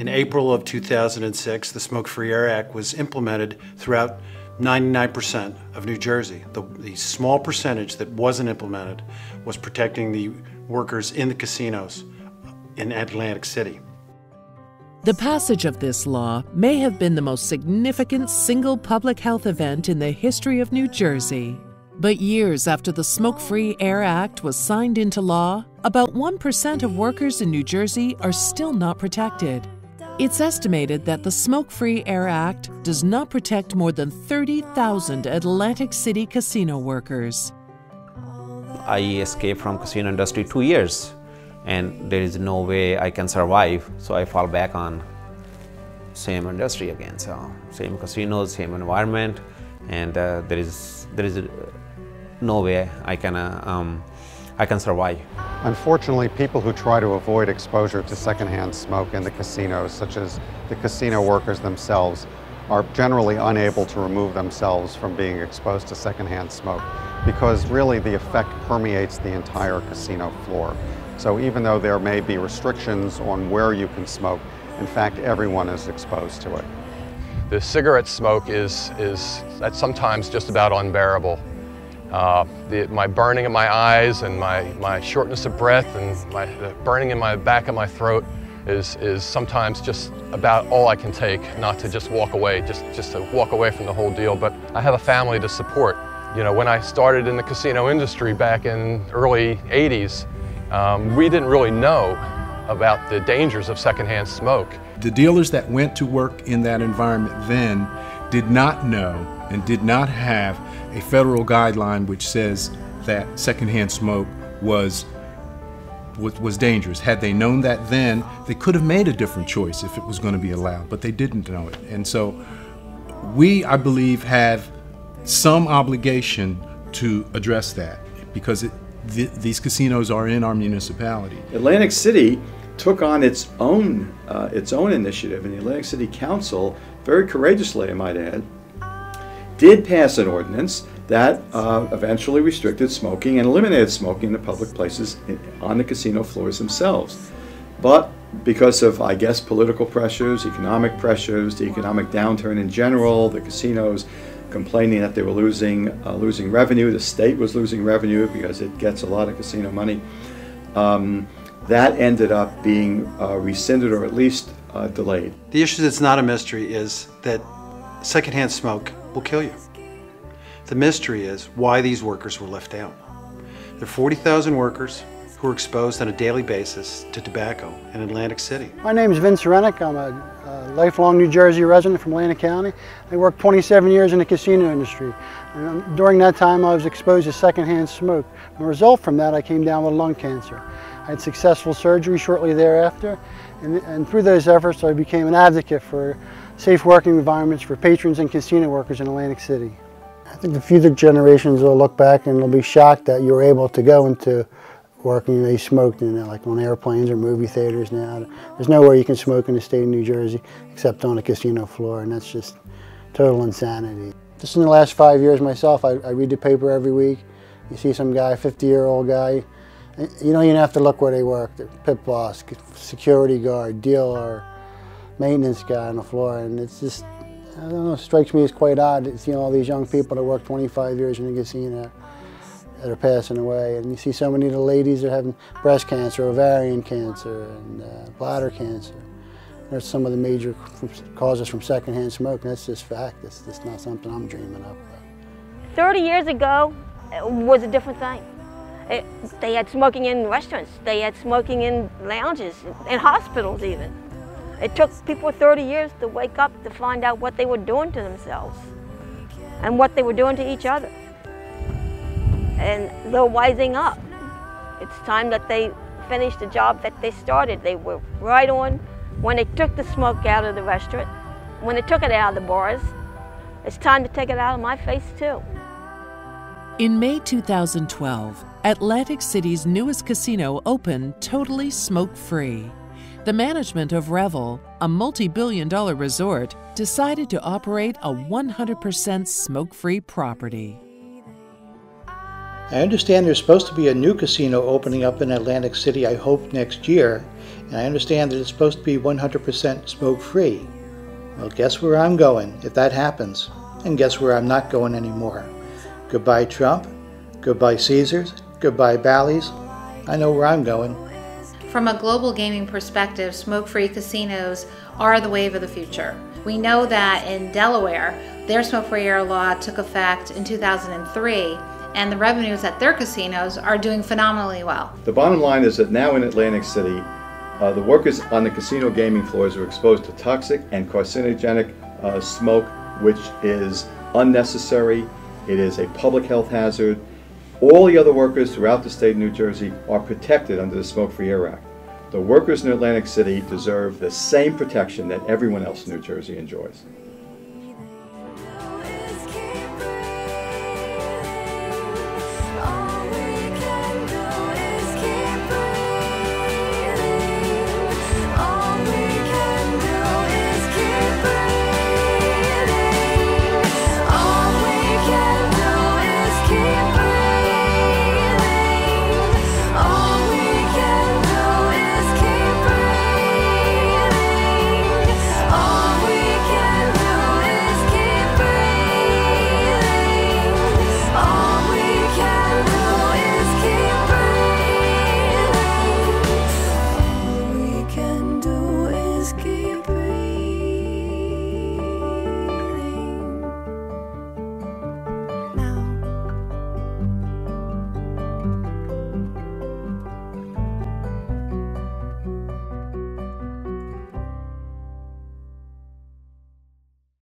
In April of 2006, the Smoke-Free Air Act was implemented throughout 99% of New Jersey. The small percentage that wasn't implemented was protecting the workers in the casinos in Atlantic City. The passage of this law may have been the most significant single public health event in the history of New Jersey. But years after the Smoke-Free Air Act was signed into law, about 1% of workers in New Jersey are still not protected. It's estimated that the Smoke-Free Air Act does not protect more than 30,000 Atlantic City casino workers. I escaped from casino industry 2 years, and there is no way I can survive, so I fall back on same industry again. So same casinos, same environment, and there is no way I can survive. Unfortunately, people who try to avoid exposure to secondhand smoke in the casinos, such as the casino workers themselves, are generally unable to remove themselves from being exposed to secondhand smoke because really the effect permeates the entire casino floor. So even though there may be restrictions on where you can smoke, in fact, everyone is exposed to it. The cigarette smoke is that's sometimes just about unbearable. My burning in my eyes and my shortness of breath and the burning in my back of my throat is sometimes just about all I can take, not to just walk away, just to walk away from the whole deal. But I have a family to support. You know, when I started in the casino industry back in early 80s, we didn't really know about the dangers of secondhand smoke. The dealers that went to work in that environment then did not know and did not have a federal guideline which says that secondhand smoke was dangerous. Had they known that then, they could have made a different choice if it was going to be allowed, but they didn't know it. And so we, I believe, have some obligation to address that because these casinos are in our municipality. Atlantic City took on its own initiative, and the Atlantic City Council, very courageously I might add, did pass an ordinance that eventually restricted smoking and eliminated smoking in the public places on the casino floors themselves. But because of, I guess, political pressures, economic pressures, the economic downturn in general, the casinos complaining that they were losing revenue, the state was losing revenue because it gets a lot of casino money, that ended up being rescinded or at least delayed. The issue that's not a mystery is that secondhand smoke will kill you. The mystery is why these workers were left out. There are 40,000 workers who are exposed on a daily basis to tobacco in Atlantic City. My name is Vince Rennick. I'm a lifelong New Jersey resident from Atlantic County. I worked 27 years in the casino industry. And during that time I was exposed to secondhand smoke. As a result from that I came down with lung cancer. I had successful surgery shortly thereafter, and through those efforts I became an advocate for safe working environments for patrons and casino workers in Atlantic City. I think the future generations will look back and they'll be shocked that you were able to go into working. They smoked like on airplanes or movie theaters now. There's nowhere you can smoke in the state of New Jersey except on a casino floor, and that's just total insanity. Just in the last 5 years myself, I read the paper every week. You see some guy, 50-year-old guy, you don't even have to look where they work. They're pit boss, security guard, dealer, maintenance guy on the floor, and it's just, I don't know, it strikes me as quite odd to see all these young people that work 25 years in the casino that are passing away. And you see so many of the ladies that are having breast cancer, ovarian cancer, and bladder cancer. There's some of the major causes from secondhand smoke, and that's just fact. That's just not something I'm dreaming up. 30 years ago, it was a different thing. They had smoking in restaurants, they had smoking in lounges, in hospitals even. It took people 30 years to wake up to find out what they were doing to themselves and what they were doing to each other. And they're wising up. It's time that they finished the job that they started. They were right on when they took the smoke out of the restaurant, when they took it out of the bars. It's time to take it out of my face too. In May 2012, Atlantic City's newest casino opened totally smoke-free. The management of Revel, a multi-billion-dollar resort, decided to operate a 100% smoke-free property. I understand there's supposed to be a new casino opening up in Atlantic City, I hope next year, and I understand that it's supposed to be 100% smoke-free. Well, guess where I'm going if that happens, and guess where I'm not going anymore. Goodbye Trump, goodbye Caesars, goodbye Bally's. I know where I'm going. From a global gaming perspective, smoke-free casinos are the wave of the future. We know that in Delaware, their smoke-free air law took effect in 2003, and the revenues at their casinos are doing phenomenally well. The bottom line is that now in Atlantic City, the workers on the casino gaming floors are exposed to toxic and carcinogenic smoke, which is unnecessary. It is a public health hazard. All the other workers throughout the state of New Jersey are protected under the Smoke-Free Air Act. The workers in Atlantic City deserve the same protection that everyone else in New Jersey enjoys.